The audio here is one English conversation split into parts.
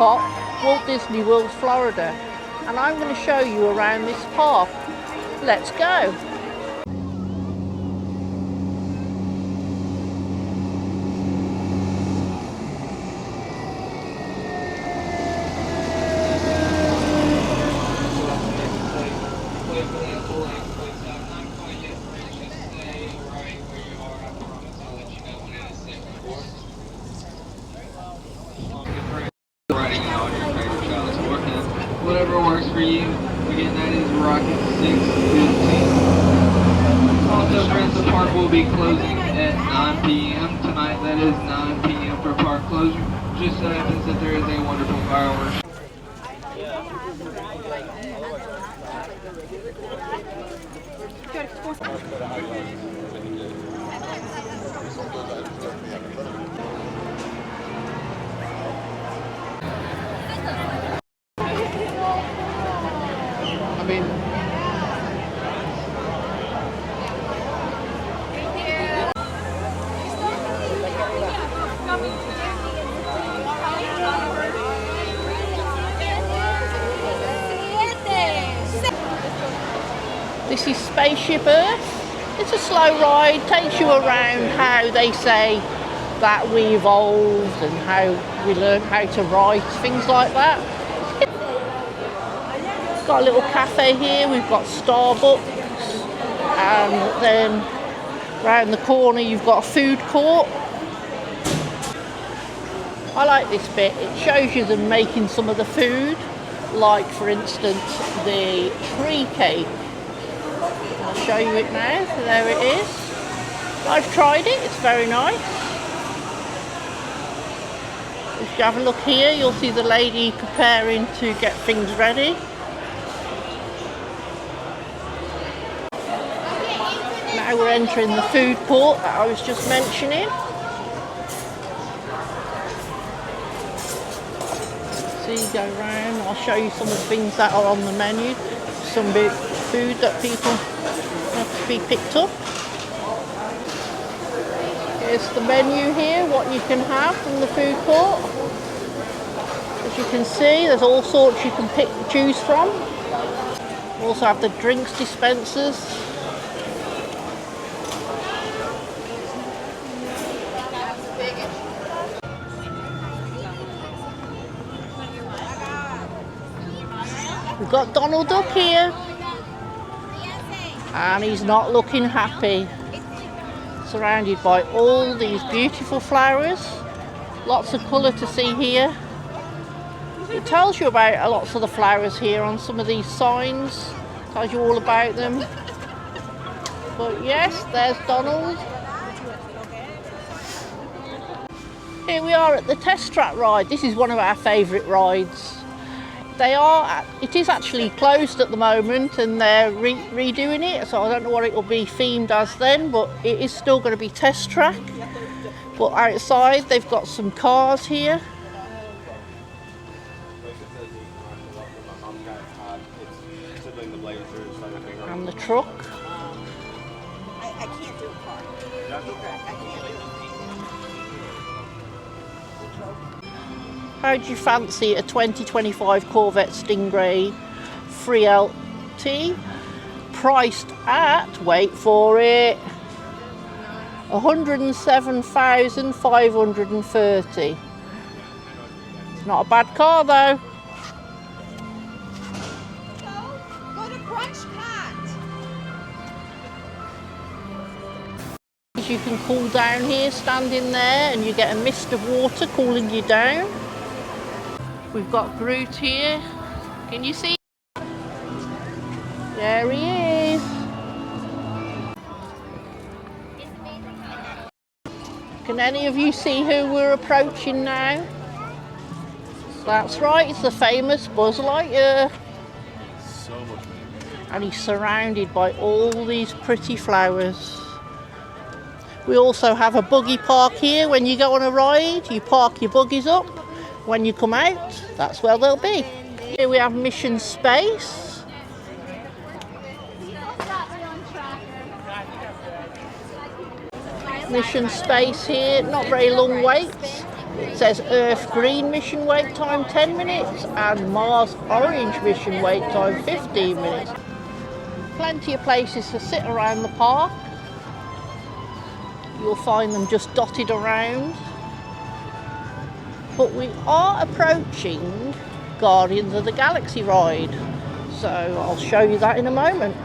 EPCOT Walt Disney World, Florida, and I'm going to show you around this park. Let's go! Whatever works for you. Again, that is Rocket 615. Also, friends, the park will be closing at 9 p.m. tonight. That is 9 p.m. for park closure. Just so happens that there is a wonderful fireworks. This is Spaceship Earth. It's a slow ride, takes you around how they say that we evolved and how we learned how to write, things like that. Got a little cafe here, we've got Starbucks, and then round the corner you've got a food court. I like this bit, it shows you them making some of the food, like for instance the tree cake. I'll show you it now. So there it is. I've tried it, it's very nice. If you have a look here, you'll see the lady preparing to get things ready. Now we're entering the food court that I was just mentioning. So you go round, I'll show you some of the things that are on the menu. Some big food that people have to be picked up. Here's the menu here, what you can have from the food court. As you can see, there's all sorts you can choose from. We also have the drinks dispensers. We've got Donald Duck here, and he's not looking happy. Surrounded by all these beautiful flowers, lots of colour to see here. It tells you about lots of the flowers here on some of these signs, tells you all about them. But yes, there's Donald. Here we are at the Test Track ride. This is one of our favourite rides. It is actually closed at the moment, and they're redoing it, so I don't know what it will be themed as then, but it is still going to be Test Track. But outside they've got some cars here. And the truck. I can't do a car. That's okay. I can't. How do you fancy a 2025 Corvette Stingray 3LT, priced at, wait for it, $107,530. It's not a bad car though. Go to Brunch Pot. You can cool down here, standing there, and you get a mist of water cooling you down. We've got Groot here. Can you see? There he is. Can any of you see who we're approaching now? That's right, it's the famous Buzz Lightyear. And he's surrounded by all these pretty flowers. We also have a buggy park here. When you go on a ride, you park your buggies up. When you come out, that's where they'll be. Here we have Mission Space. Mission Space here, not very long waits. It says Earth Green mission wait time 10 minutes and Mars Orange mission wait time 15 minutes. Plenty of places to sit around the park. You'll find them just dotted around. But we are approaching Guardians of the Galaxy ride, so I'll show you that in a moment.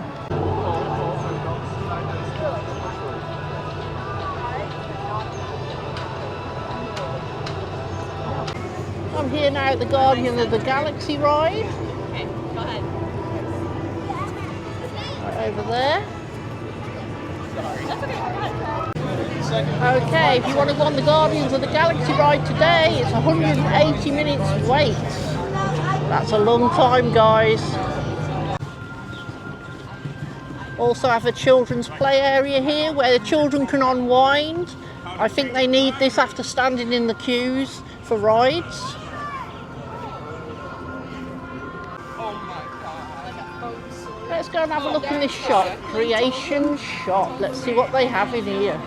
I'm here now at the Guardians of the Galaxy ride. Okay, go ahead. Right over there. That's okay, go ahead. Okay, if you want to go on the Guardians of the Galaxy ride today, it's 180 minutes wait. That's a long time, guys. Also have a children's play area here where the children can unwind. I think they need this after standing in the queues for rides. Let's go and have a look in this shop, Creation Shop. Let's see what they have in here.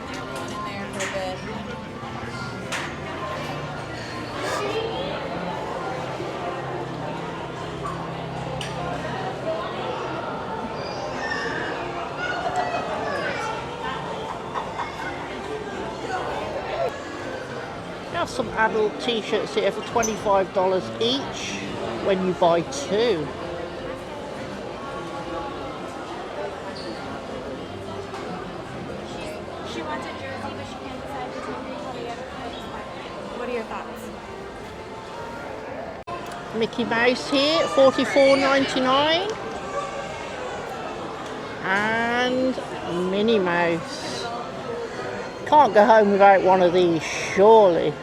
We have some adult t-shirts here for $25 each when you buy two. She wants a jersey, but she can't decide between the other. What are your thoughts? Mickey Mouse here, $44.99. And Minnie Mouse. Can't go home without one of these, surely.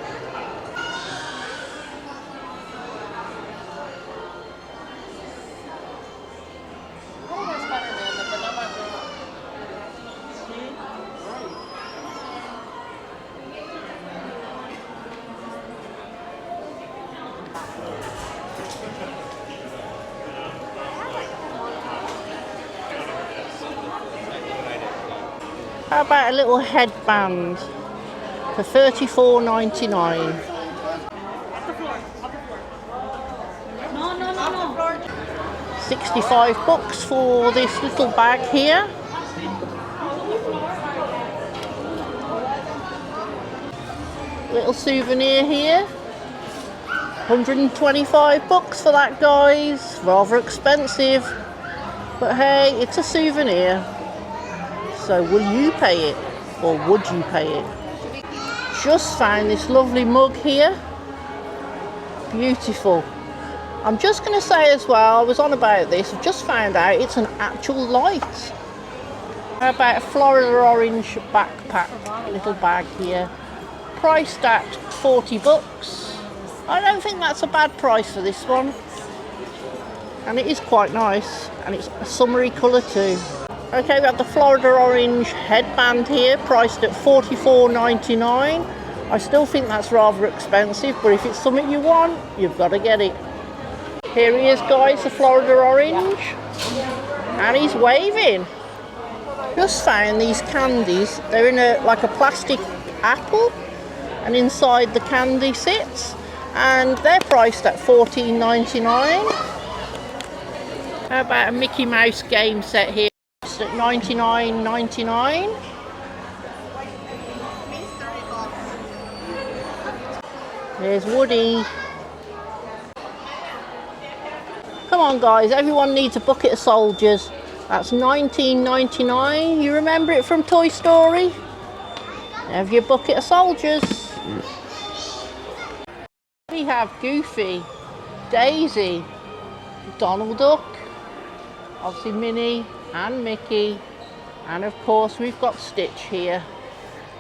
How about a little headband for $34.99? No. 65 bucks for this little bag here. Little souvenir here. 125 bucks for that, guys. Rather expensive. But hey, it's a souvenir. So will you pay it, or would you pay it? Just found this lovely mug here. Beautiful. I'm just going to say as well, I was on about this, I've just found out it's an actual light. How about a Florida orange backpack, little bag here. Priced at 40 bucks. I don't think that's a bad price for this one. And it is quite nice, and it's a summery colour too. Okay, we have the Florida orange headband here, priced at $44.99. I still think that's rather expensive, but if it's something you want, you've got to get it. Here he is, guys, the Florida orange. And he's waving. Just found these candies. They're in like a plastic apple, and inside the candy sits. And they're priced at $14.99. How about a Mickey Mouse game set here? At $99.99. There's Woody. Come on, guys, everyone needs a bucket of soldiers. That's $19.99. You remember it from Toy Story? Have your bucket of soldiers. We have Goofy, Daisy, Donald Duck, obviously Minnie and Mickey, and of course we've got Stitch here.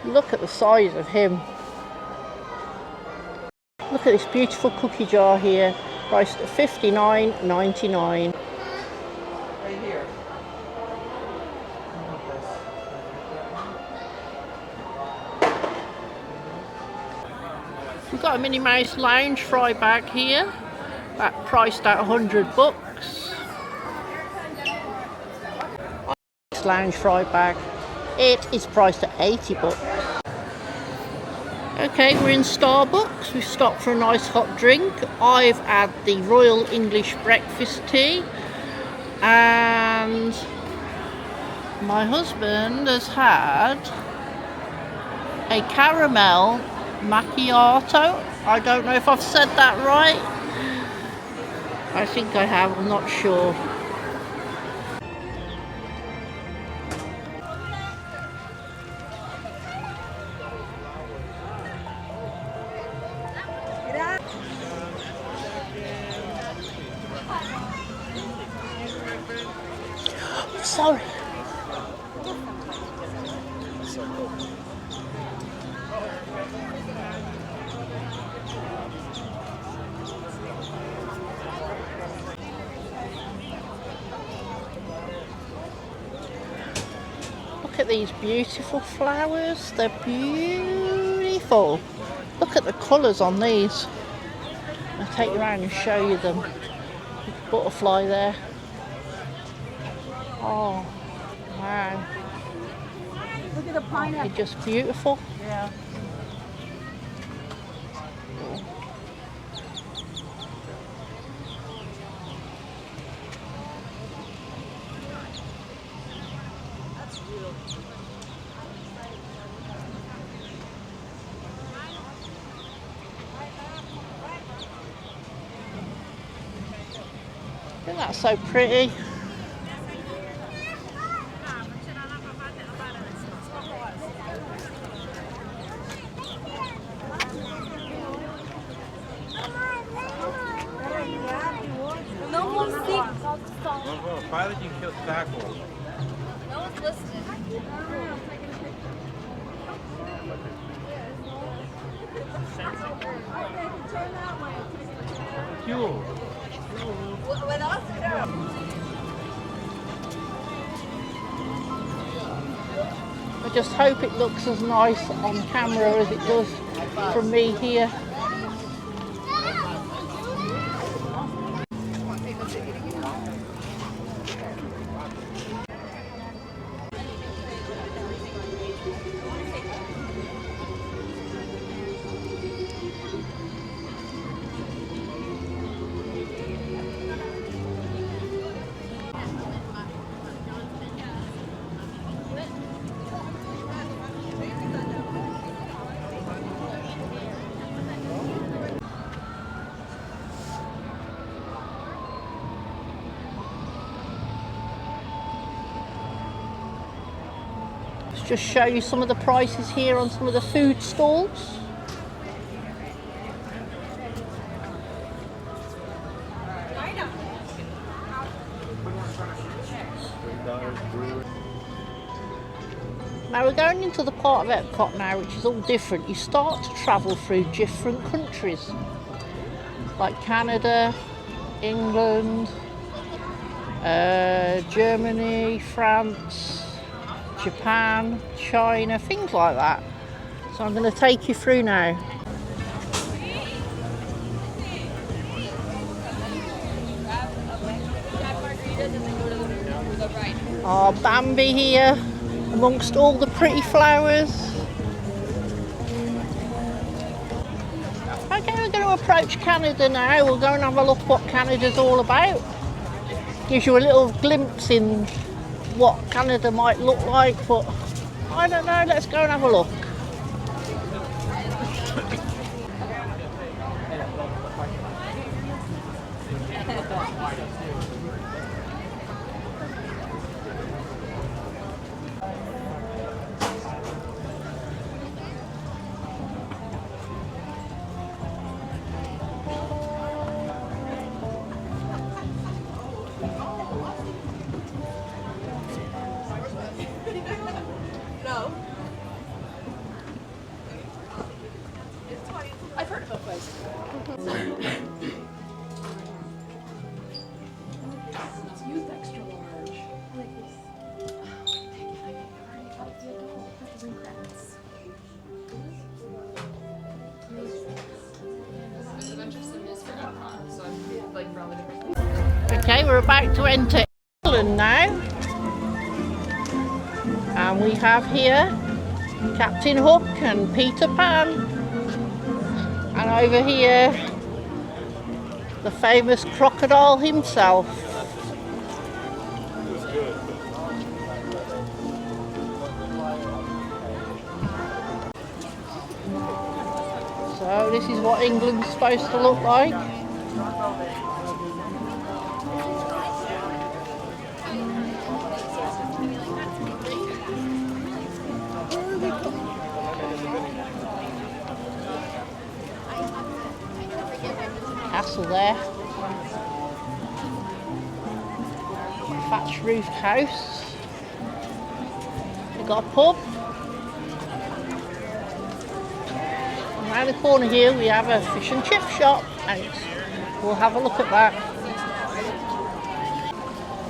Look at the size of him. Look at this beautiful cookie jar here, priced at $59.99. Right here. We've got a Minnie Mouse lounge fry bag here, that priced at 100 bucks. Lounge fry bag, it is priced at 80 bucks. Okay, we're in Starbucks. We've stopped for a nice hot drink. I've had the Royal English Breakfast Tea, and my husband has had a caramel macchiato. I don't know if I've said that right. I think I have, I'm not sure. Sorry. Look at these beautiful flowers. They're beautiful. Look at the colours on these. I'll take you around and show you them. Butterfly there. Oh, wow. Look at the pineapple. They're just beautiful. Yeah. Isn't that so pretty? Pilot can tackle. No one's listening. Fuel. With us? I just hope it looks as nice on camera as it does from me here. Just show you some of the prices here on some of the food stalls. Now we're going into the part of EPCOT now which is all different. You start to travel through different countries like Canada, England, Germany, France, Japan, China, things like that. So I'm going to take you through now. Our Bambi here, amongst all the pretty flowers. Okay, we're going to approach Canada now. We'll go and have a look what Canada's all about. Gives you a little glimpse in what Canada might look like, but I don't know, let's go and have a look. I've heard of a place. It's used extra large. Like this. There's a bunch of symbols for EPCOT, so I'm like relatively. Okay, we're about to enter England now. And we have here Captain Hook and Peter Pan. And over here, the famous crocodile himself. So this is what England's supposed to look like. Castle there. Thatch roofed house. We've got a pub. And around the corner here we have a fish and chip shop, and we'll have a look at that.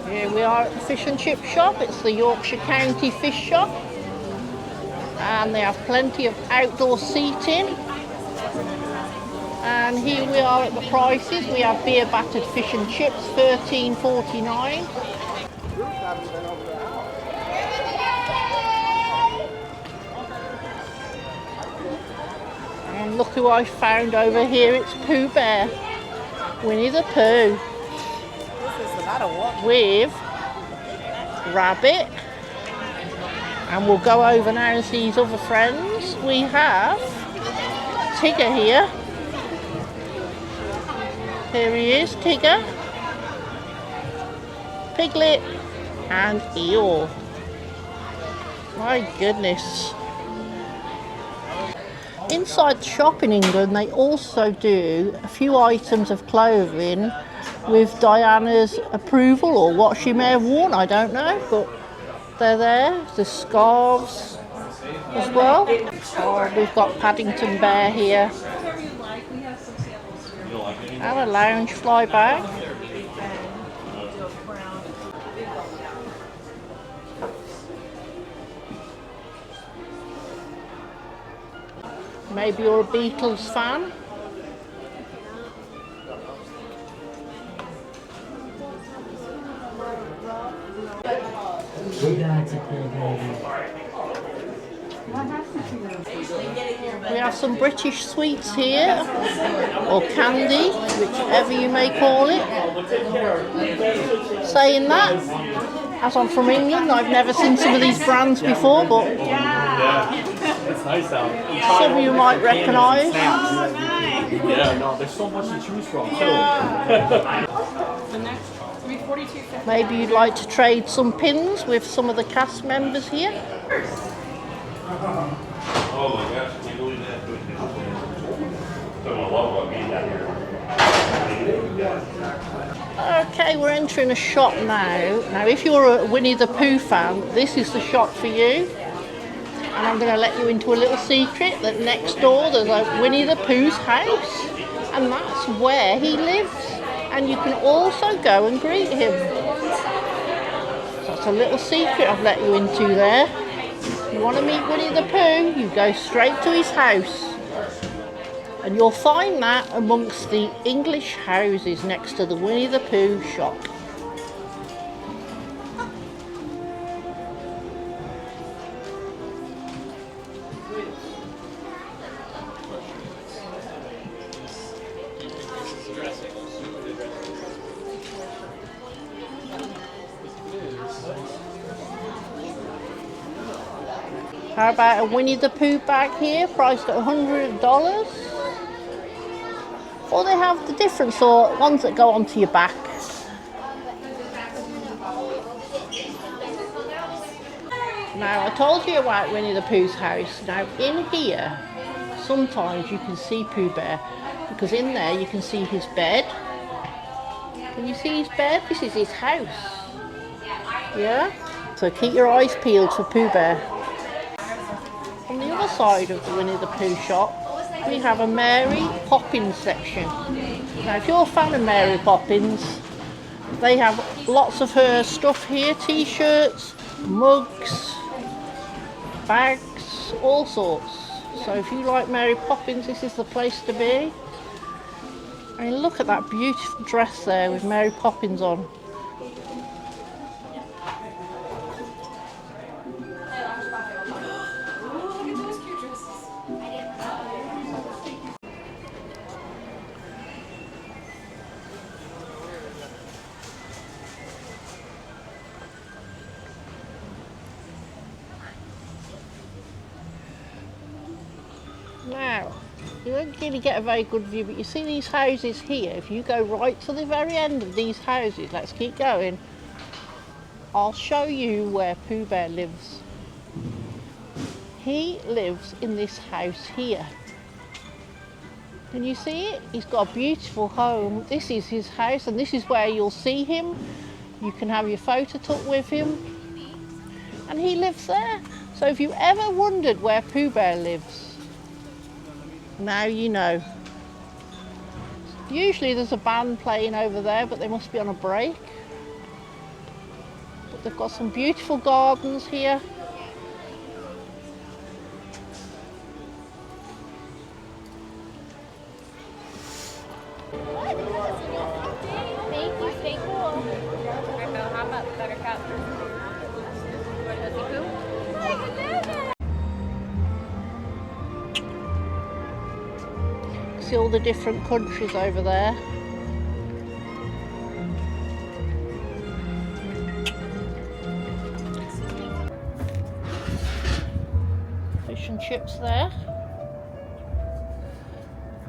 Here we are at the fish and chip shop. It's the Yorkshire County Fish Shop, and they have plenty of outdoor seating. And here we are at the prices. We have beer battered fish and chips, $13.49. And look who I found over here. It's Pooh Bear, Winnie the Pooh, with Rabbit. And we'll go over now and see his other friends. We have Tigger here. Here he is, Tigger, Piglet, and Eeyore. My goodness. Inside the shop in England, they also do a few items of clothing with Diana's approval, or what she may have worn, I don't know, but they're there. The scarves as well. Oh, we've got Paddington Bear here. And a lounge fly bag. Maybe you're a Beatles fan. We have some British sweets here, or candy, whichever you may call it. Saying that, as I'm from England, I've never seen some of these brands before, but some of you might recognise. Yeah, no, there's so much to choose from too. Maybe you'd like to trade some pins with some of the cast members here. Oh my gosh, can you believe that? Okay, we're entering a shop now. Now, if you're a Winnie the Pooh fan, this is the shop for you. And I'm going to let you into a little secret that next door there's a Winnie the Pooh's house. And that's where he lives. And you can also go and greet him. So that's a little secret I've let you into there. If you want to meet Winnie the Pooh, you go straight to his house. And you'll find that amongst the English houses next to the Winnie the Pooh shop. How about a Winnie the Pooh bag here, priced at $100? Or they have the different sort, ones that go onto your back. Now, I told you about Winnie the Pooh's house. Now, in here, sometimes you can see Pooh Bear, because in there you can see his bed. Can you see his bed? This is his house. Yeah? So keep your eyes peeled for Pooh Bear. On the other side of the Winnie the Pooh shop, we have a Mary Poppins section. Now, if you're a fan of Mary Poppins, they have lots of her stuff here, t-shirts, mugs, bags, all sorts. So if you like Mary Poppins, this is the place to be. I mean, look at that beautiful dress there with Mary Poppins on. Now, you won't really get a very good view, but you see these houses here. If you go right to the very end of these houses, let's keep going, I'll show you where Pooh Bear lives. He lives in this house here. Can you see it? He's got a beautiful home. This is his house, and this is where you'll see him. You can have your photo took with him. And he lives there. So if you ever wondered where Pooh Bear lives, now you know. Usually there's a band playing over there, but they must be on a break. But they've got some beautiful gardens here. Thank you, stay cool. I know, how about Buttercup? What does he do? See all the different countries over there. Fish and chips there.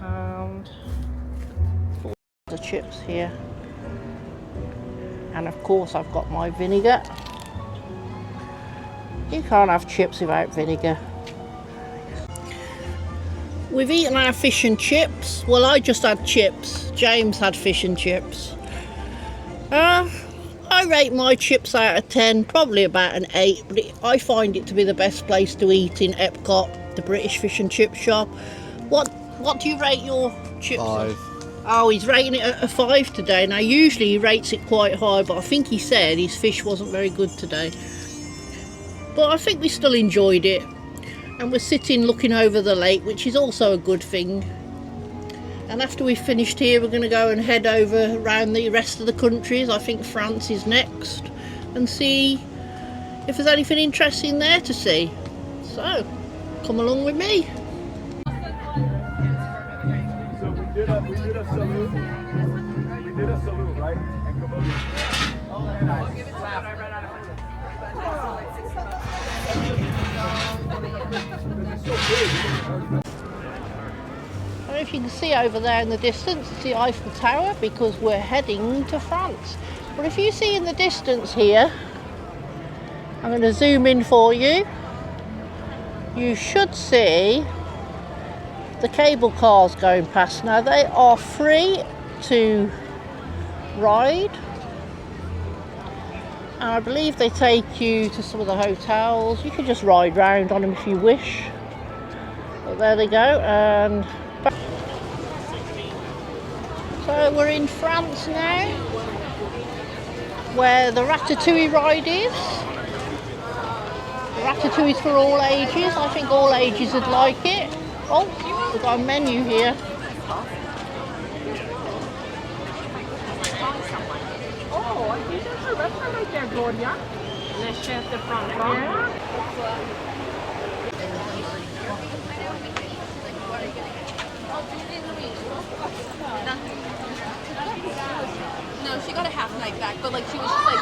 And the chips here. And of course I've got my vinegar. You can't have chips without vinegar. We've eaten our fish and chips. Well, I just had chips. James had fish and chips. I rate my chips out of 10, probably about an 8, but I find it to be the best place to eat in EPCOT, the British fish and chip shop. What do you rate your chips? 5. Oh, he's rating it at a 5 today. Now, usually he rates it quite high, but I think he said his fish wasn't very good today. But I think we still enjoyed it. And we're sitting looking over the lake, which is also a good thing. And after we've finished here, we're going to go and head over around the rest of the countries. I think France is next, and see if there's anything interesting there to see. So, come along with me. So we did a salute. We did a salute, right? And come over. Oh, nice. I don't know if you can see over there in the distance, it's the Eiffel Tower, because we're heading to France. But if you see in the distance here, I'm going to zoom in for you. You should see the cable cars going past. Now they are free to ride. And I believe they take you to some of the hotels. You can just ride round on them if you wish. But there they go. And so we're in France now, where the Ratatouille ride is. The Ratatouille is for all ages. I think all ages would like it. Oh, we've got a menu here. Oh, I think there's a restaurant right there, Gloria. Le Chef de France. No, she got a half night back, but like she was just like.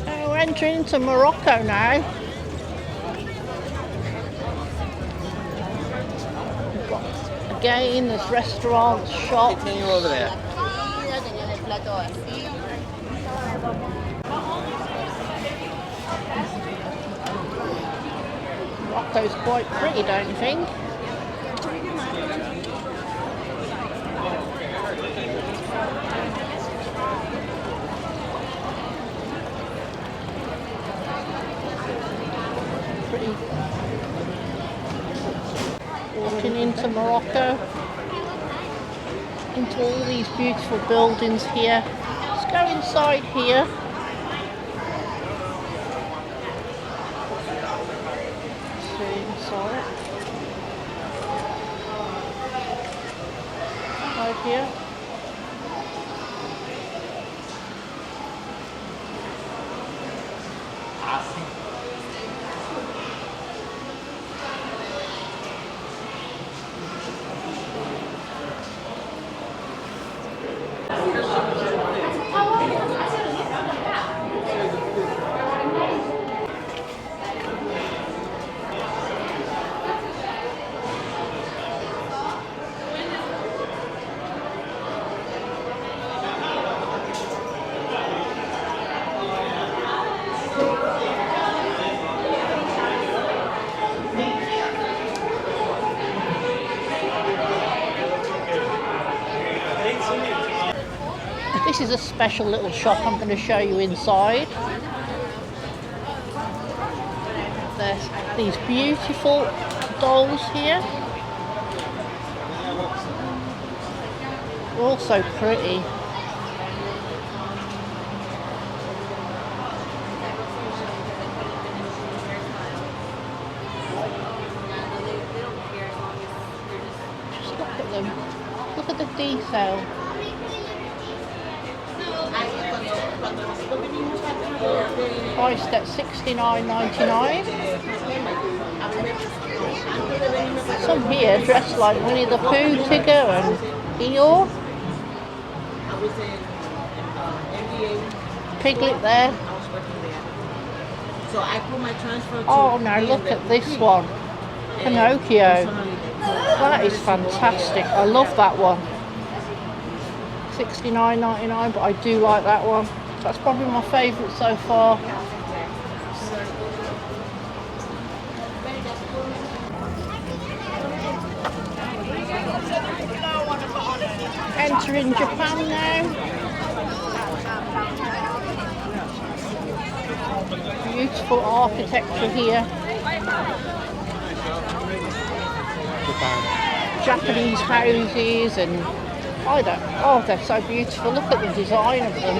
So we're entering into Morocco now. We've got, again, there's restaurants, shops. Can you over there? Morocco's quite pretty, don't you think? Pretty. Walking into Morocco, into all these beautiful buildings here. Let's go inside here. Right here. This is a special little shop. I'm going to show you inside. There's these beautiful dolls here. They're all so pretty. Just look at them. Look at the detail. Priced at $69.99. Some here dressed like Winnie the Pooh, Tigger and Eeyore. Piglet there. So I put my transfer to Oh, now look at this one. Pinocchio. That is fantastic. I love that one. $69.99, but I do like that one. That's probably my favourite so far. Entering Japan now. Beautiful architecture here. Japanese houses and they're so beautiful. Look at the design of them.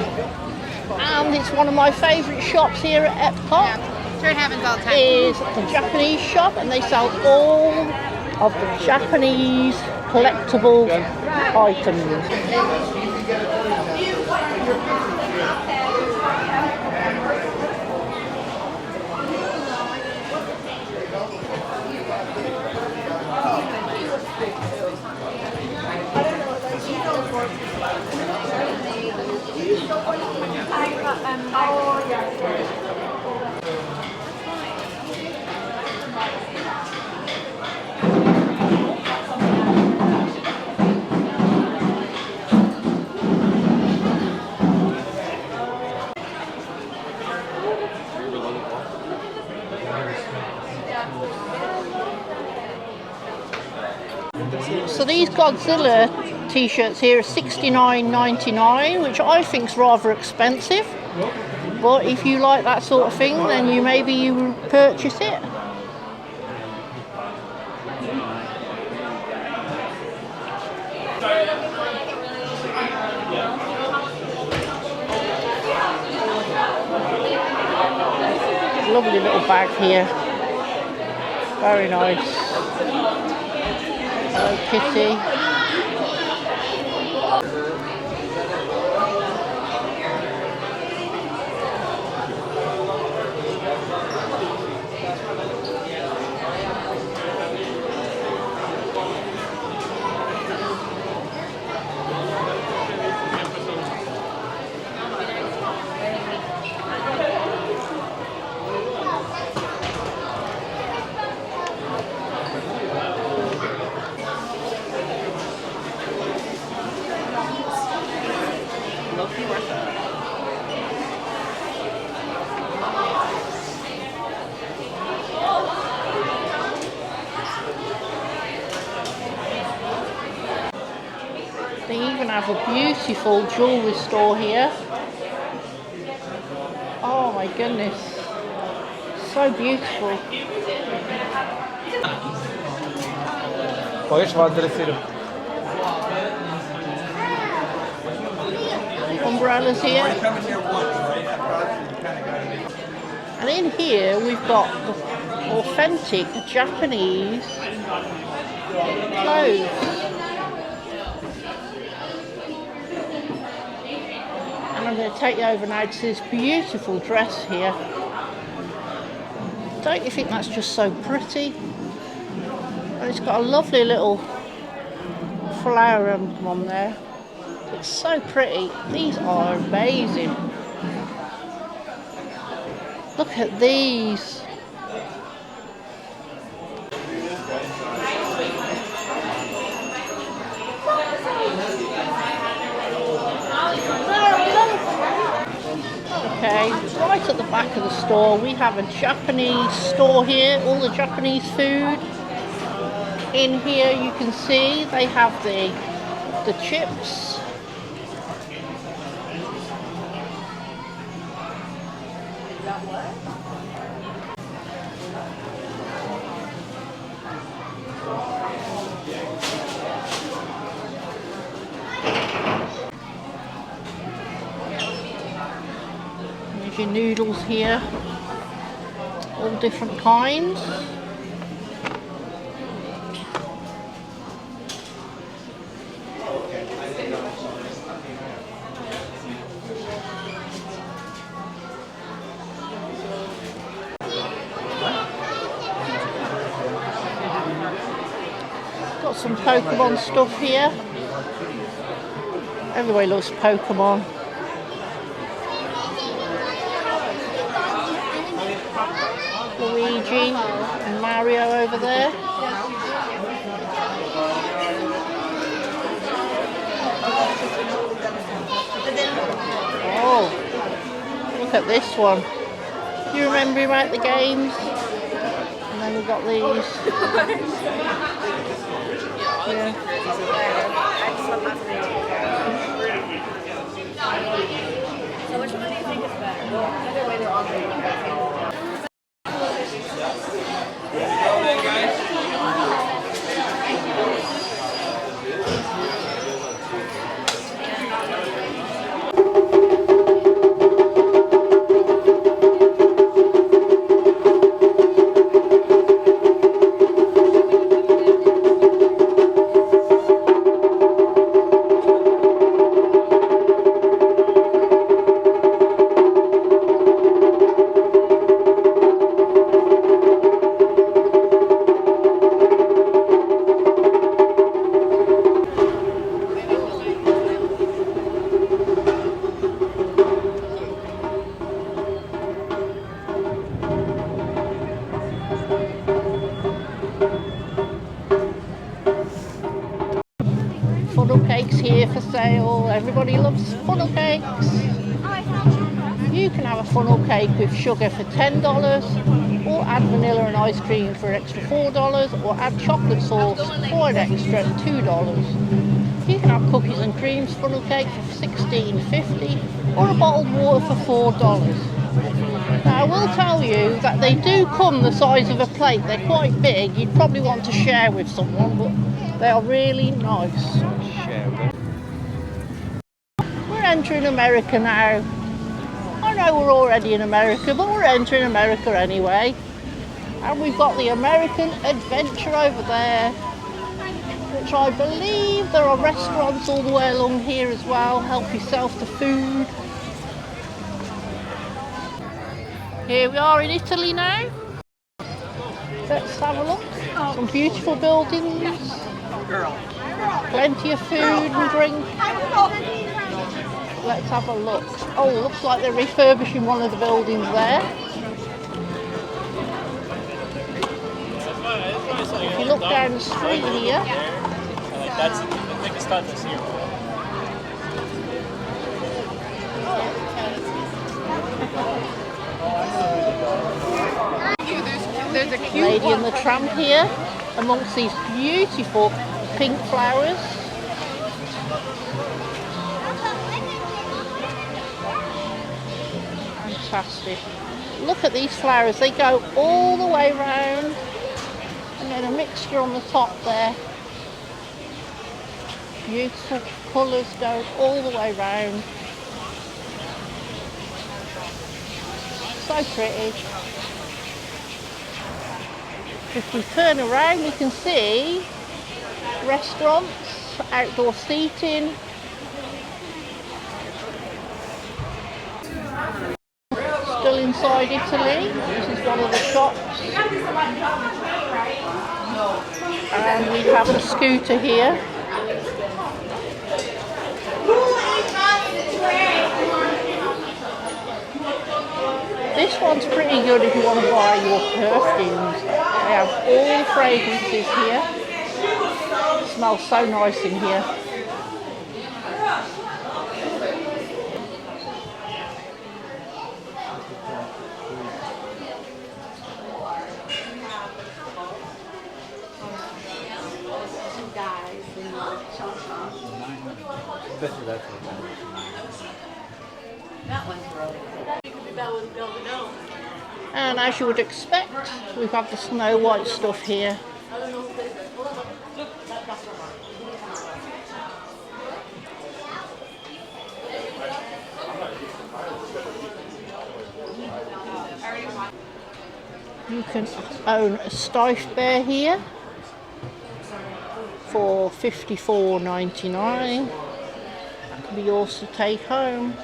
And it's one of my favourite shops here at EPCOT. Sure, it happens all the time. Is the Japanese shop, and they sell all of the Japanese collectible items. So these Godzilla t-shirts here are $69.99, which I think is rather expensive. But if you like that sort of thing, then maybe you will purchase it. Lovely little bag here. Very nice. Hello Kitty. They even have a beautiful jewellery store here. Oh my goodness, so beautiful. Umbrellas here. And in here we've got the authentic Japanese clothes. And I'm going to take you over now to this beautiful dress here. Don't you think that's just so pretty? And it's got a lovely little flower emblem on there. It's so pretty. These are amazing. Look at these. Okay, right at the back of the store we have a Japanese store here, all the Japanese food. In here you can see they have the chips, There's your noodles here, all different kinds. Got some Pokemon stuff here. Everybody loves Pokemon. Luigi and Mario over there. Oh, look at this one. Do you remember about the games? And then we've got these. Yeah. So which one do you think is better? Well, either way, they're all great. Funnel cakes here for sale. Everybody loves funnel cakes. You can have a funnel cake with sugar for $10, or add vanilla and ice cream for an extra $4, or add chocolate sauce for an extra $2. You can have cookies and creams funnel cake for $16.50, or a bottled water for $4. Now I will tell you that they do come the size of a plate. They're quite big. You'd probably want to share with someone, but they are really nice. We're entering America now. I know we're already in America, but we're entering America anyway. And we've got the American Adventure over there, which I believe there are restaurants all the way along here as well. Help yourself to food. Here we are in Italy now. Let's have a look. Some beautiful buildings. Plenty of food and drink. Let's have a look. Oh, looks like they're refurbishing one of the buildings there. If you look down the street here, That's the biggest start this year. There's a cute Lady one. and the Tramp here, amongst these beautiful pink flowers. Fantastic. Look at these flowers, they go all the way round, and then a mixture on the top there. Beautiful colours go all the way round. So pretty. If we turn around, we can see restaurants, outdoor seating. Still inside Italy. This is one of the shops. And we have a scooter here. This one's pretty good if you want to buy your perfumes. They have all the fragrances here. It smells so nice in here. That one's really cool. And as you would expect, we've got the Snow White stuff here. You can own a Stife Bear here for $54.99. That can be yours to take home.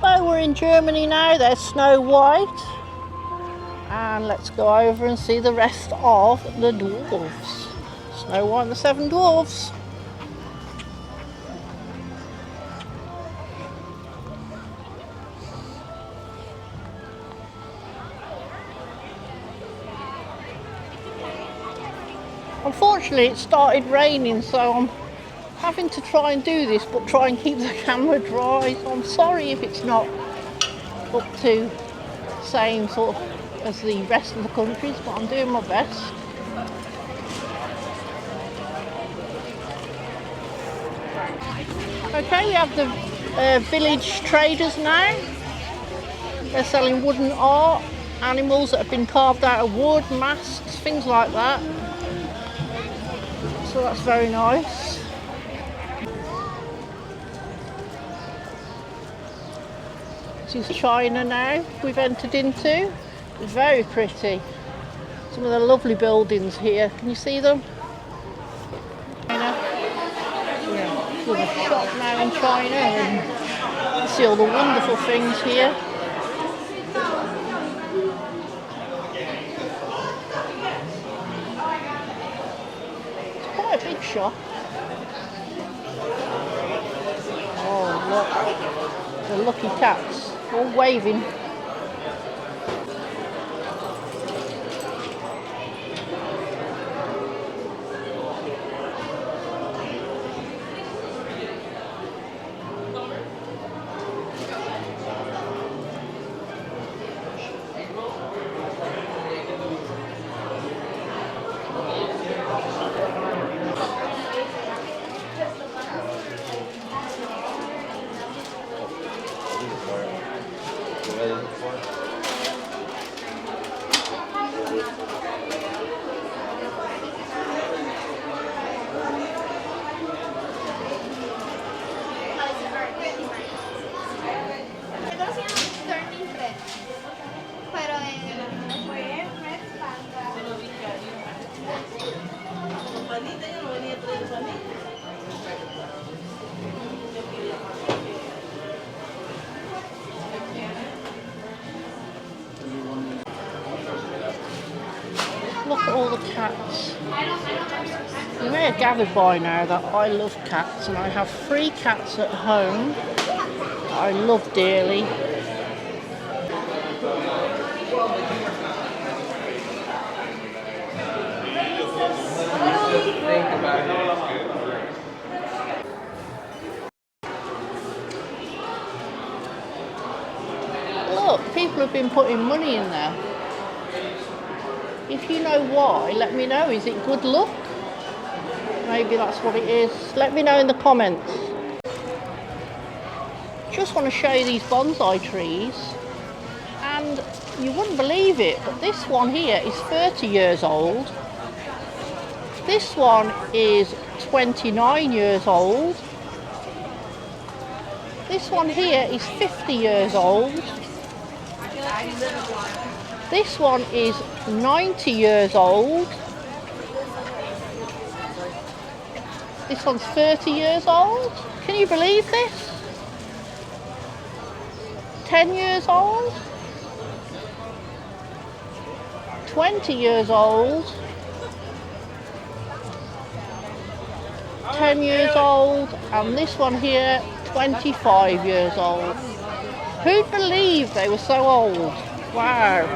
So we're in Germany now, there's Snow White, and let's go over and see the rest of the dwarves. Snow White and the Seven Dwarfs. Unfortunately it started raining, so I'm having to try and do this, but try and keep the camera dry. So I'm sorry if it's not up to the same sort of as the rest of the countries, but I'm doing my best. Okay, we have the village traders now. They're selling wooden art, animals that have been carved out of wood, masks, things like that. So that's very nice. This is China now we've entered into. It's very pretty. Some of the lovely buildings here. Can you see them? China. Yeah, there's a shop now in China and you see all the wonderful things here. It's quite a big shop. Oh look, the lucky cats. All waving. Look at all the cats. You may have gathered by now that I love cats, and I have 3 cats at home that I love dearly. Look, people have been putting money in there. If you know why, let me know. Is it good luck? Maybe that's what it is. Let me know in the comments. Just want to show you these bonsai trees. And you wouldn't believe it, but this one here is 30 years old. This one is 29 years old. This one here is 50 years old. This one is 90 years old. This one's 30 years old. Can you believe this? 10 years old. 20 years old. 10 years old. And this one here, 25 years old. Who'd believe they were so old? Wow.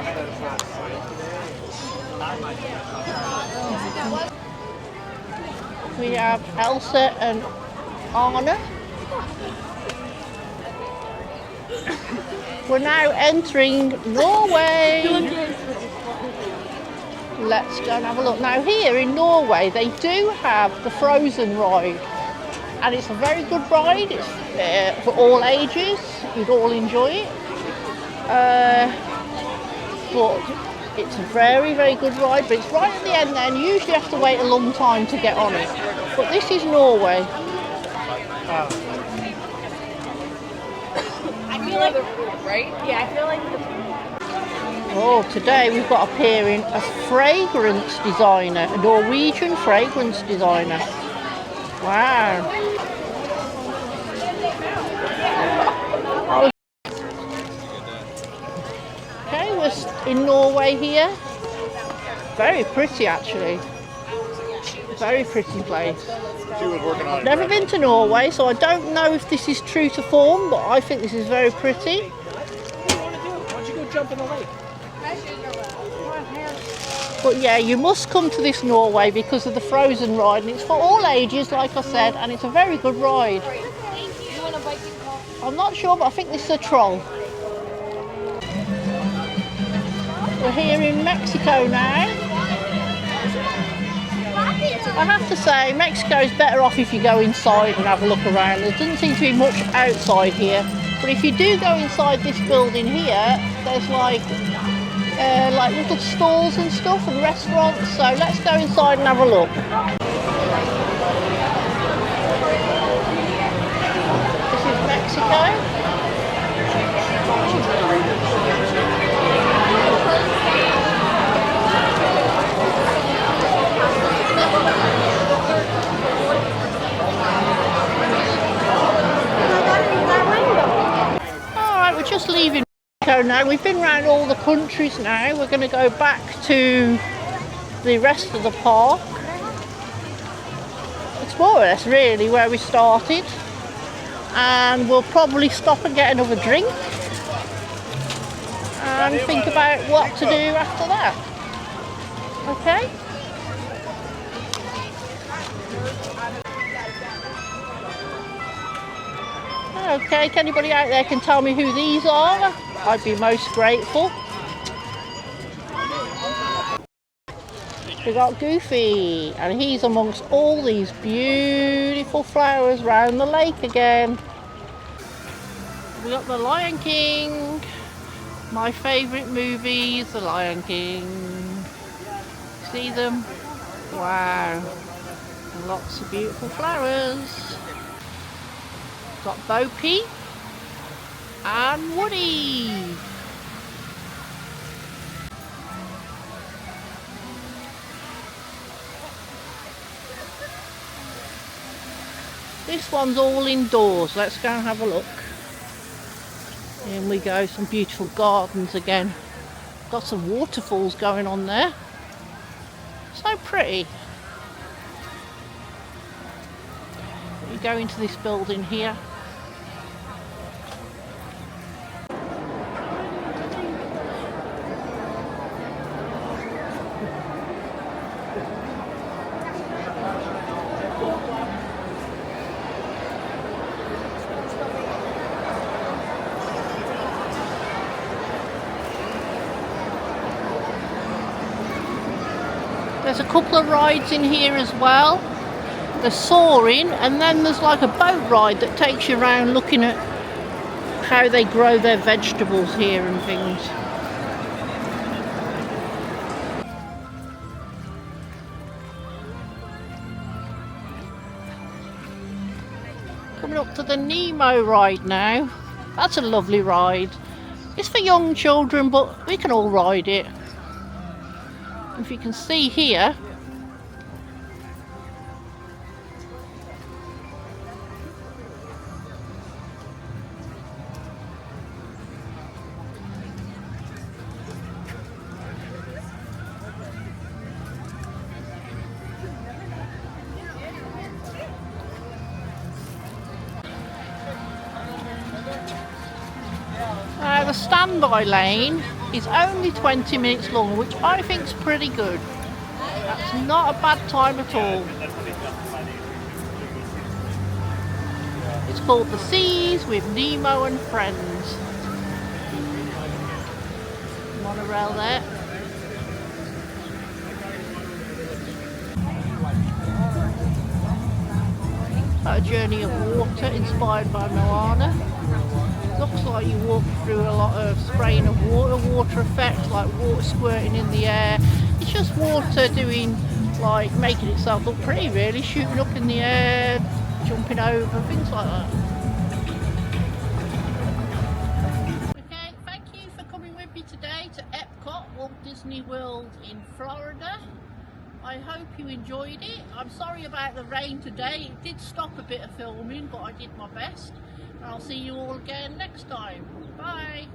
We have Elsa and Anna. We're now entering Norway. Let's go and have a look. Now here in Norway they do have the Frozen ride, and it's a very good ride. It's for all ages. You'd all enjoy it. But it's a very, very good ride, but it's right at the end there, and you usually have to wait a long time to get on it. But this is Norway. I feel like, right? Yeah, I feel like Oh, today we've got up here in a fragrance designer, a Norwegian fragrance designer. Wow. Okay, we're in Norway here. Very pretty actually. Very pretty place. She was working on it. Never been to Norway, so I don't know if this is true to form, but I think this is very pretty. why don't you go jump in the lake? But yeah, you must come to this Norway because of the Frozen ride, and it's for all ages, like I said, and it's a very good ride. You want a biking call? I'm not sure, but I think this is a troll. We're here in Mexico now. I have to say, Mexico is better off if you go inside and have a look around. There doesn't seem to be much outside here, but if you do go inside this building here, there's like little stalls and stuff and restaurants, so let's go inside and have a look. This is Mexico. Alright, we're just leaving Mexico now. We've been around all the countries now. We're going to go back to the rest of the park. It's more or less really where we started, and we'll probably stop and get another drink and think about what to do after that. Okay? Okay, if anybody out there can tell me who these are, I'd be most grateful. We got Goofy, and he's amongst all these beautiful flowers round the lake again. We got the Lion King. My favourite movie is the Lion King. See them? Wow. Lots of beautiful flowers. Got Bo Peep and Woody. This one's all indoors. Let's go and have a look. In we go, some beautiful gardens again. Got some waterfalls going on there. So pretty. You go into this building here. There's a couple of rides in here as well. There's soaring, and then there's like a boat ride that takes you around looking at how they grow their vegetables here and things. Coming up to the Nemo ride now. That's a lovely ride. It's for young children, but we can all ride it. If you can see here, the standby lane is only 20 minutes long, which I think is pretty good. That's not a bad time at all. It's called The Seas with Nemo and Friends. Monorail there. A journey of water inspired by Moana. Looks like you walk through a lot of spraying of water effects, like water squirting in the air. It's just water doing, like, making itself look pretty really, shooting up in the air, jumping over, things like that. Okay, thank you for coming with me today to EPCOT Walt Disney World in Florida. I hope you enjoyed it. I'm sorry about the rain today. It did stop a bit of filming, but I did my best. And I'll see you all again next time. Bye.